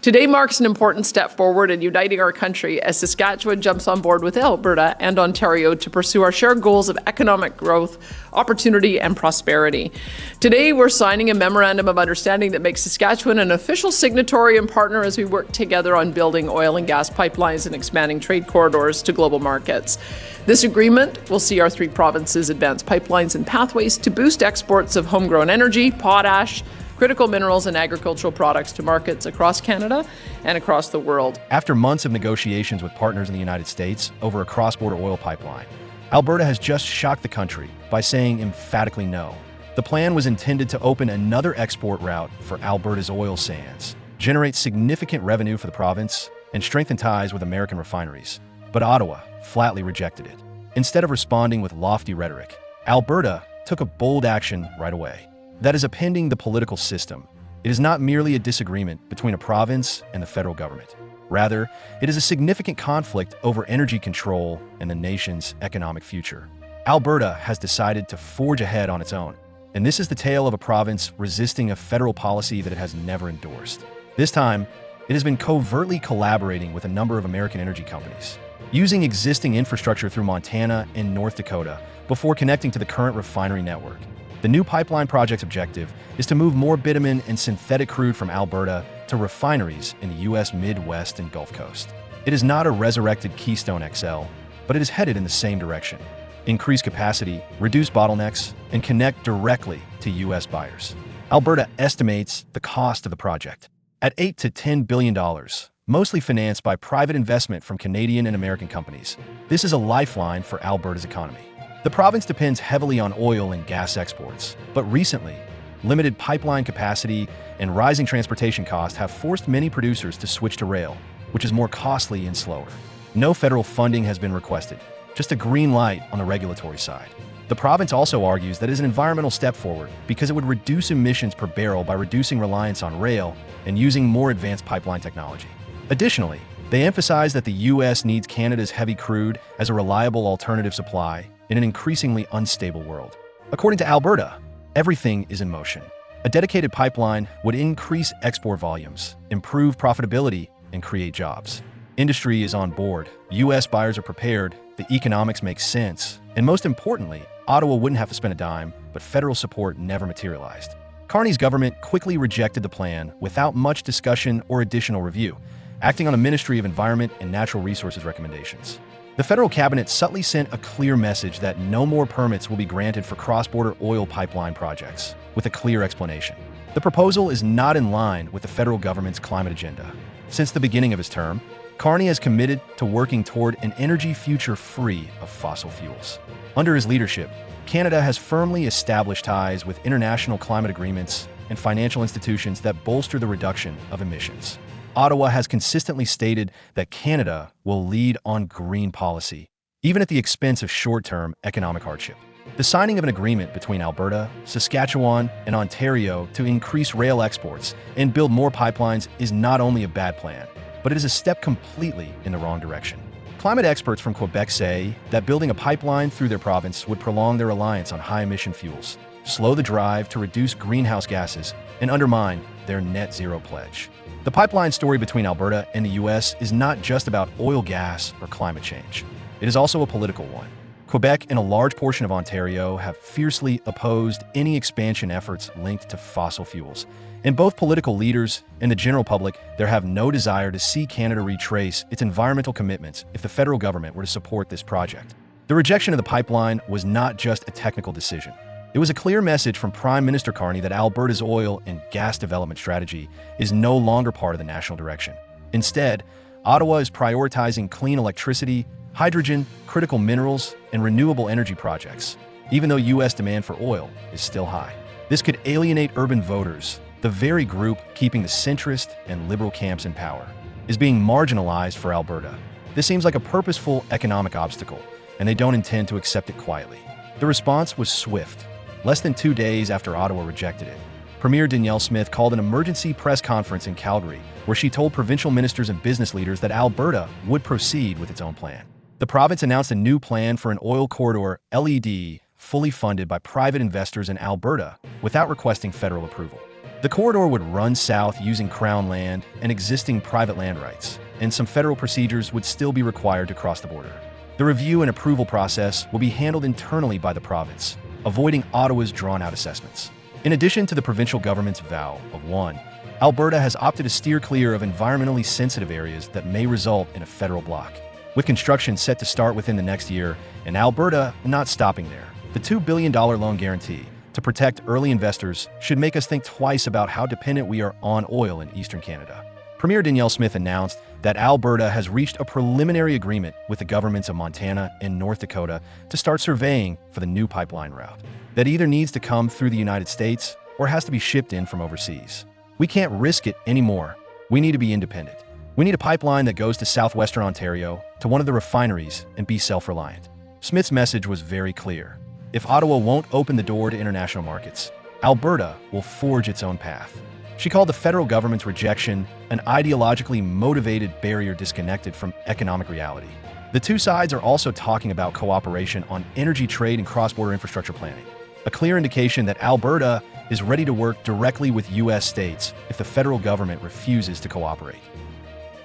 Today marks an important step forward in uniting our country as Saskatchewan jumps on board with Alberta and Ontario to pursue our shared goals of economic growth, opportunity, and prosperity. Today, we're signing a memorandum of understanding that makes Saskatchewan an official signatory and partner as we work together on building oil and gas pipelines and expanding trade corridors to global markets. This agreement will see our three provinces advance pipelines and pathways to boost exports of homegrown energy, potash, critical minerals and agricultural products to markets across Canada and across the world. After months of negotiations with partners in the United States over a cross-border oil pipeline, Alberta has just shocked the country by saying emphatically no. The plan was intended to open another export route for Alberta's oil sands, generate significant revenue for the province, and strengthen ties with American refineries. But Ottawa flatly rejected it. Instead of responding with lofty rhetoric, Alberta took a bold action right away. That is upending the political system. It is not merely a disagreement between a province and the federal government. Rather, it is a significant conflict over energy control and the nation's economic future. Alberta has decided to forge ahead on its own, and this is the tale of a province resisting a federal policy that it has never endorsed. This time, it has been covertly collaborating with a number of American energy companies, using existing infrastructure through Montana and North Dakota before connecting to the current refinery network. The new pipeline project's objective is to move more bitumen and synthetic crude from Alberta to refineries in the U.S. Midwest and Gulf Coast. It is not a resurrected Keystone XL, but it is headed in the same direction. Increase capacity, reduce bottlenecks, and connect directly to U.S. buyers. Alberta estimates the cost of the project at $8 to $10 billion, mostly financed by private investment from Canadian and American companies. This is a lifeline for Alberta's economy. The province depends heavily on oil and gas exports, but recently, limited pipeline capacity and rising transportation costs have forced many producers to switch to rail, which is more costly and slower. No federal funding has been requested, just a green light on the regulatory side. The province also argues that it is an environmental step forward because it would reduce emissions per barrel by reducing reliance on rail and using more advanced pipeline technology. Additionally, they emphasize that the U.S. needs Canada's heavy crude as a reliable alternative supply in an increasingly unstable world. According to Alberta, everything is in motion. A dedicated pipeline would increase export volumes, improve profitability, and create jobs. Industry is on board, U.S. buyers are prepared, the economics make sense, and most importantly, Ottawa wouldn't have to spend a dime, but federal support never materialized. Carney's government quickly rejected the plan without much discussion or additional review, acting on the Ministry of Environment and Natural Resources recommendations. The federal cabinet subtly sent a clear message that no more permits will be granted for cross-border oil pipeline projects, with a clear explanation. The proposal is not in line with the federal government's climate agenda. Since the beginning of his term, Carney has committed to working toward an energy future free of fossil fuels. Under his leadership, Canada has firmly established ties with international climate agreements and financial institutions that bolster the reduction of emissions. Ottawa has consistently stated that Canada will lead on green policy, even at the expense of short-term economic hardship. The signing of an agreement between Alberta, Saskatchewan, and Ontario to increase rail exports and build more pipelines is not only a bad plan, but it is a step completely in the wrong direction. Climate experts from Quebec say that building a pipeline through their province would prolong their reliance on high-emission fuels, slow the drive to reduce greenhouse gases, and undermine their net zero pledge. The pipeline story between Alberta and the U.S. is not just about oil, gas, or climate change. It is also a political one. Quebec and a large portion of Ontario have fiercely opposed any expansion efforts linked to fossil fuels. And both political leaders and the general public there have no desire to see Canada retrace its environmental commitments if the federal government were to support this project. The rejection of the pipeline was not just a technical decision. It was a clear message from Prime Minister Carney that Alberta's oil and gas development strategy is no longer part of the national direction. Instead, Ottawa is prioritizing clean electricity, hydrogen, critical minerals, and renewable energy projects, even though U.S. demand for oil is still high. This could alienate urban voters, the very group keeping the centrist and liberal camps in power, is being marginalized for Alberta. This seems like a purposeful economic obstacle, and they don't intend to accept it quietly. The response was swift. Less than 2 days after Ottawa rejected it, Premier Danielle Smith called an emergency press conference in Calgary, where she told provincial ministers and business leaders that Alberta would proceed with its own plan. The province announced a new plan for an oil corridor LED fully funded by private investors in Alberta without requesting federal approval. The corridor would run south using Crown land and existing private land rights, and some federal procedures would still be required to cross the border. The review and approval process will be handled internally by the province, avoiding Ottawa's drawn-out assessments. In addition to the provincial government's vow of one, Alberta has opted to steer clear of environmentally sensitive areas that may result in a federal block. With construction set to start within the next year, and Alberta not stopping there, the $2 billion loan guarantee to protect early investors should make us think twice about how dependent we are on oil in eastern Canada. Premier Danielle Smith announced that Alberta has reached a preliminary agreement with the governments of Montana and North Dakota to start surveying for the new pipeline route that either needs to come through the United States or has to be shipped in from overseas. We can't risk it anymore. We need to be independent. We need a pipeline that goes to southwestern Ontario, to one of the refineries, and be self-reliant. Smith's message was very clear. If Ottawa won't open the door to international markets, Alberta will forge its own path. She called the federal government's rejection an ideologically motivated barrier disconnected from economic reality. The two sides are also talking about cooperation on energy trade and cross-border infrastructure planning, a clear indication that Alberta is ready to work directly with U.S. states if the federal government refuses to cooperate.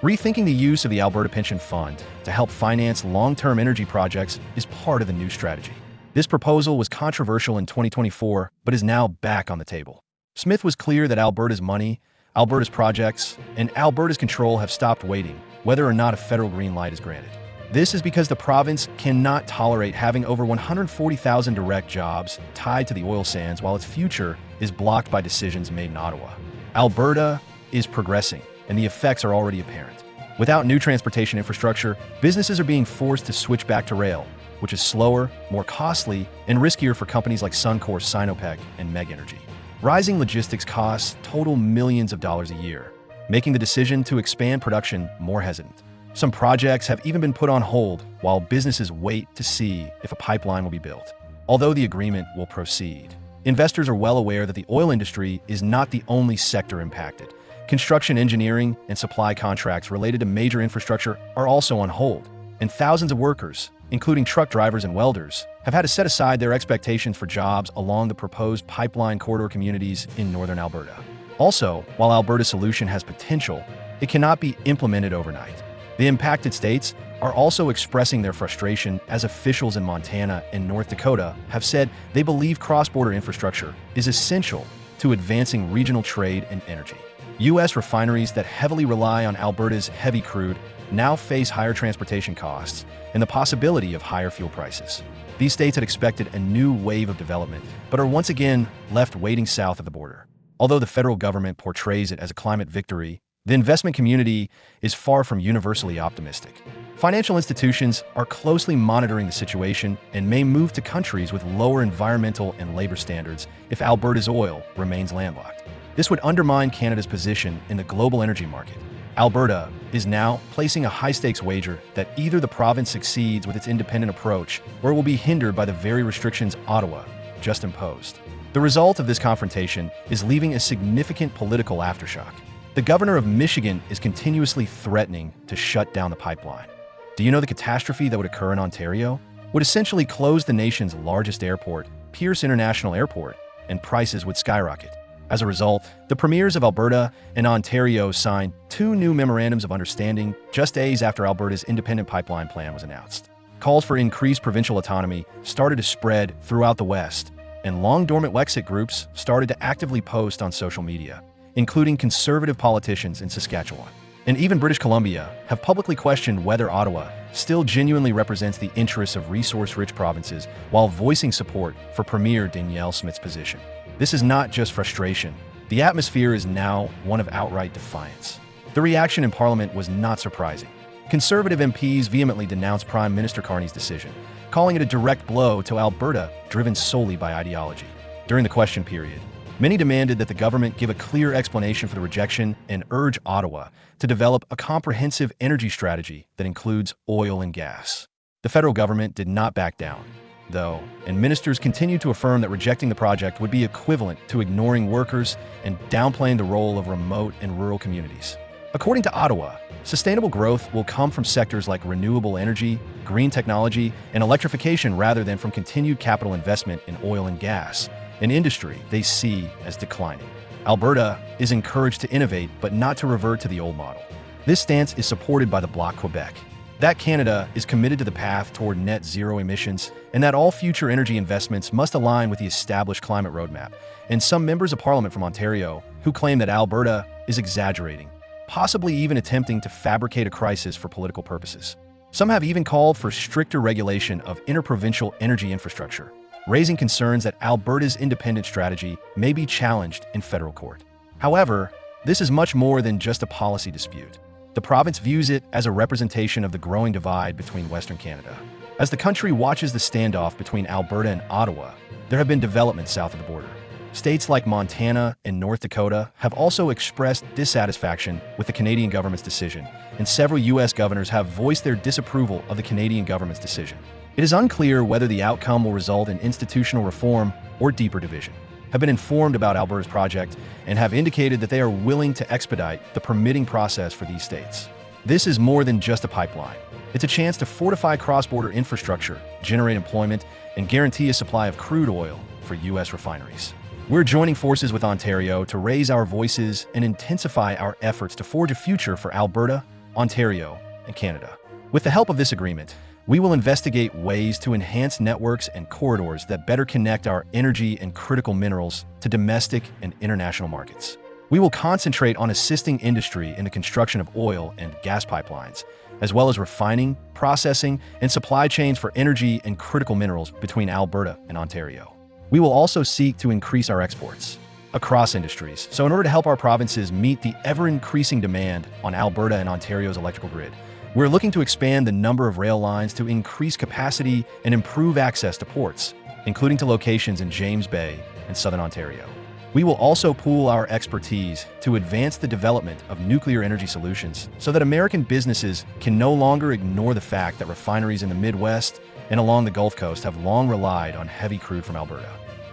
Rethinking the use of the Alberta Pension Fund to help finance long-term energy projects is part of the new strategy. This proposal was controversial in 2024, but is now back on the table. Smith was clear that Alberta's money, Alberta's projects, and Alberta's control have stopped waiting, whether or not a federal green light is granted. This is because the province cannot tolerate having over 140,000 direct jobs tied to the oil sands while its future is blocked by decisions made in Ottawa. Alberta is progressing, and the effects are already apparent. Without new transportation infrastructure, businesses are being forced to switch back to rail, which is slower, more costly, and riskier for companies like Suncor, Sinopec, and Meg Energy. Rising logistics costs total millions of dollars a year, making the decision to expand production more hesitant. Some projects have even been put on hold while businesses wait to see if a pipeline will be built. Although the agreement will proceed, investors are well aware that the oil industry is not the only sector impacted. Construction, engineering, and supply contracts related to major infrastructure are also on hold, and thousands of workers, including truck drivers and welders, have had to set aside their expectations for jobs along the proposed pipeline corridor communities in northern Alberta. Also, while Alberta's solution has potential, it cannot be implemented overnight. The impacted states are also expressing their frustration as officials in Montana and North Dakota have said they believe cross-border infrastructure is essential to advancing regional trade and energy. U.S. refineries that heavily rely on Alberta's heavy crude now face higher transportation costs and the possibility of higher fuel prices. These states had expected a new wave of development, but are once again left waiting south of the border. Although the federal government portrays it as a climate victory, the investment community is far from universally optimistic. Financial institutions are closely monitoring the situation and may move to countries with lower environmental and labor standards if Alberta's oil remains landlocked. This would undermine Canada's position in the global energy market. Alberta is now placing a high-stakes wager that either the province succeeds with its independent approach or it will be hindered by the very restrictions Ottawa just imposed. The result of this confrontation is leaving a significant political aftershock. The governor of Michigan is continuously threatening to shut down the pipeline. Do you know the catastrophe that would occur in Ontario? Would essentially close the nation's largest airport, Pearce International Airport, and prices would skyrocket. As a result, the premiers of Alberta and Ontario signed 2 new memorandums of understanding just days after Alberta's independent pipeline plan was announced. Calls for increased provincial autonomy started to spread throughout the West, and long-dormant Wexit groups started to actively post on social media, including conservative politicians in Saskatchewan. And even British Columbia have publicly questioned whether Ottawa still genuinely represents the interests of resource-rich provinces while voicing support for Premier Danielle Smith's position. This is not just frustration. The atmosphere is now one of outright defiance. The reaction in Parliament was not surprising. Conservative MPs vehemently denounced Prime Minister Carney's decision, calling it a direct blow to Alberta driven solely by ideology. During the question period, many demanded that the government give a clear explanation for the rejection and urge Ottawa to develop a comprehensive energy strategy that includes oil and gas. The federal government did not back down, though, and ministers continued to affirm that rejecting the project would be equivalent to ignoring workers and downplaying the role of remote and rural communities. According to Ottawa, sustainable growth will come from sectors like renewable energy, green technology, and electrification rather than from continued capital investment in oil and gas, an industry they see as declining. Alberta is encouraged to innovate but not to revert to the old model. This stance is supported by the Bloc Quebec, that Canada is committed to the path toward net zero emissions and that all future energy investments must align with the established climate roadmap, and some members of parliament from Ontario who claim that Alberta is exaggerating, possibly even attempting to fabricate a crisis for political purposes. Some have even called for stricter regulation of interprovincial energy infrastructure, raising concerns that Alberta's independent strategy may be challenged in federal court. However, this is much more than just a policy dispute. The province views it as a representation of the growing divide between Western Canada. As the country watches the standoff between Alberta and Ottawa, there have been developments south of the border. States like Montana and North Dakota have also expressed dissatisfaction with the Canadian government's decision, and several U.S. governors have voiced their disapproval of the Canadian government's decision. It is unclear whether the outcome will result in institutional reform or deeper division. Have been informed about Alberta's project and have indicated that they are willing to expedite the permitting process for these states. This is more than just a pipeline. It's a chance to fortify cross-border infrastructure, generate employment, and guarantee a supply of crude oil for U.S. refineries. We're joining forces with Ontario to raise our voices and intensify our efforts to forge a future for Alberta, Ontario, and Canada. With the help of this agreement, we will investigate ways to enhance networks and corridors that better connect our energy and critical minerals to domestic and international markets. We will concentrate on assisting industry in the construction of oil and gas pipelines, as well as refining, processing, and supply chains for energy and critical minerals between Alberta and Ontario. We will also seek to increase our exports across industries. So in order to help our provinces meet the ever-increasing demand on Alberta and Ontario's electrical grid, we're looking to expand the number of rail lines to increase capacity and improve access to ports, including to locations in James Bay and Southern Ontario. We will also pool our expertise to advance the development of nuclear energy solutions so that American businesses can no longer ignore the fact that refineries in the Midwest and along the Gulf Coast have long relied on heavy crude from Alberta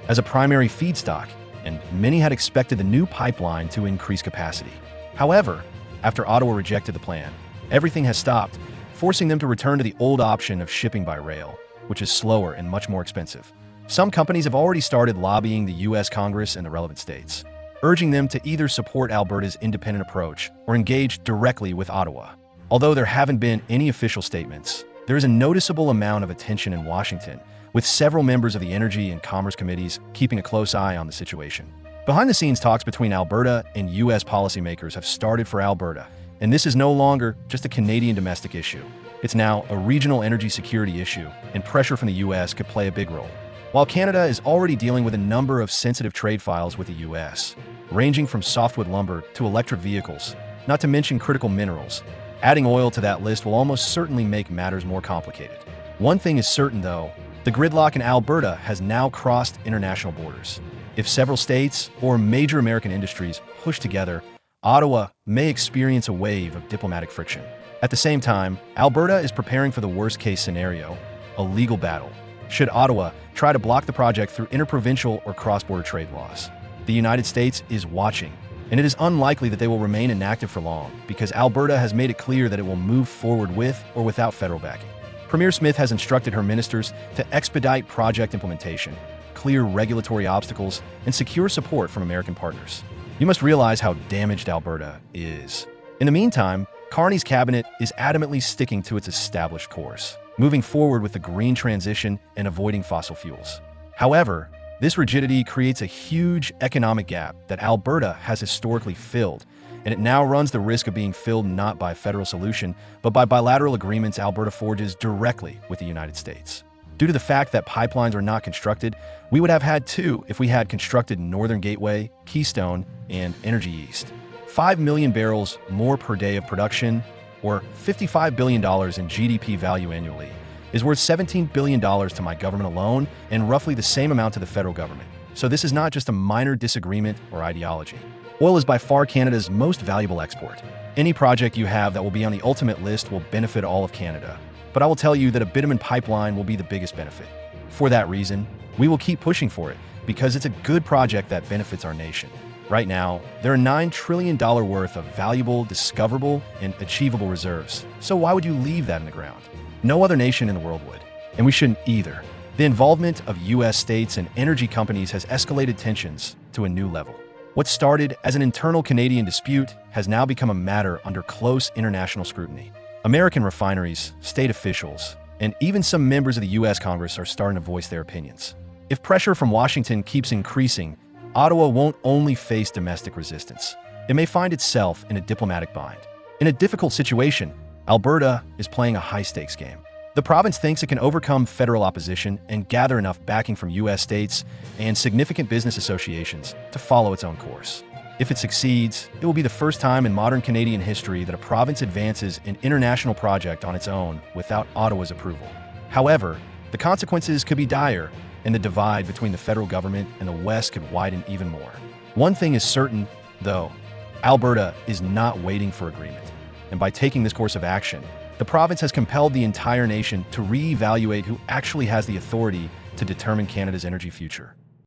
as a primary feedstock, and many had expected the new pipeline to increase capacity. However, after Ottawa rejected the plan, everything has stopped, forcing them to return to the old option of shipping by rail, which is slower and much more expensive. Some companies have already started lobbying the U.S. Congress and the relevant states, urging them to either support Alberta's independent approach or engage directly with Ottawa. Although there haven't been any official statements, there is a noticeable amount of attention in Washington, with several members of the Energy and Commerce Committees keeping a close eye on the situation. Behind-the-scenes talks between Alberta and U.S. policymakers have started for Alberta, and this is no longer just a Canadian domestic issue. It's now a regional energy security issue, and pressure from the U.S. could play a big role. While Canada is already dealing with a number of sensitive trade files with the U.S., ranging from softwood lumber to electric vehicles, not to mention critical minerals, adding oil to that list will almost certainly make matters more complicated. One thing is certain, though, the gridlock in Alberta has now crossed international borders. If several states or major American industries push together, Ottawa may experience a wave of diplomatic friction. At the same time, Alberta is preparing for the worst-case scenario, a legal battle, should Ottawa try to block the project through interprovincial or cross-border trade laws. The United States is watching, and it is unlikely that they will remain inactive for long because Alberta has made it clear that it will move forward with or without federal backing. Premier Smith has instructed her ministers to expedite project implementation, clear regulatory obstacles, and secure support from American partners. You must realize how damaged Alberta is. In the meantime, Carney's cabinet is adamantly sticking to its established course, moving forward with the green transition and avoiding fossil fuels. However, this rigidity creates a huge economic gap that Alberta has historically filled, and it now runs the risk of being filled not by a federal solution, but by bilateral agreements Alberta forges directly with the United States. Due to the fact that pipelines are not constructed, we would have had two if we had constructed Northern Gateway, Keystone, and Energy East. 5 million barrels more per day of production, or $55 billion in GDP value annually, is worth $17 billion to my government alone and roughly the same amount to the federal government. So this is not just a minor disagreement or ideology. Oil is by far Canada's most valuable export. Any project you have that will be on the ultimate list will benefit all of Canada. But I will tell you that a bitumen pipeline will be the biggest benefit. For that reason, we will keep pushing for it because it's a good project that benefits our nation. Right now, there are $9 trillion worth of valuable, discoverable, and achievable reserves. So why would you leave that in the ground? No other nation in the world would, and we shouldn't either. The involvement of U.S. states and energy companies has escalated tensions to a new level. What started as an internal Canadian dispute has now become a matter under close international scrutiny. American refineries, state officials, and even some members of the U.S. Congress are starting to voice their opinions. If pressure from Washington keeps increasing, Ottawa won't only face domestic resistance. It may find itself in a diplomatic bind. In a difficult situation, Alberta is playing a high-stakes game. The province thinks it can overcome federal opposition and gather enough backing from U.S. states and significant business associations to follow its own course. If it succeeds, it will be the first time in modern Canadian history that a province advances an international project on its own without Ottawa's approval. However, the consequences could be dire, and the divide between the federal government and the West could widen even more. One thing is certain, though: Alberta is not waiting for agreement. And by taking this course of action, the province has compelled the entire nation to reevaluate who actually has the authority to determine Canada's energy future.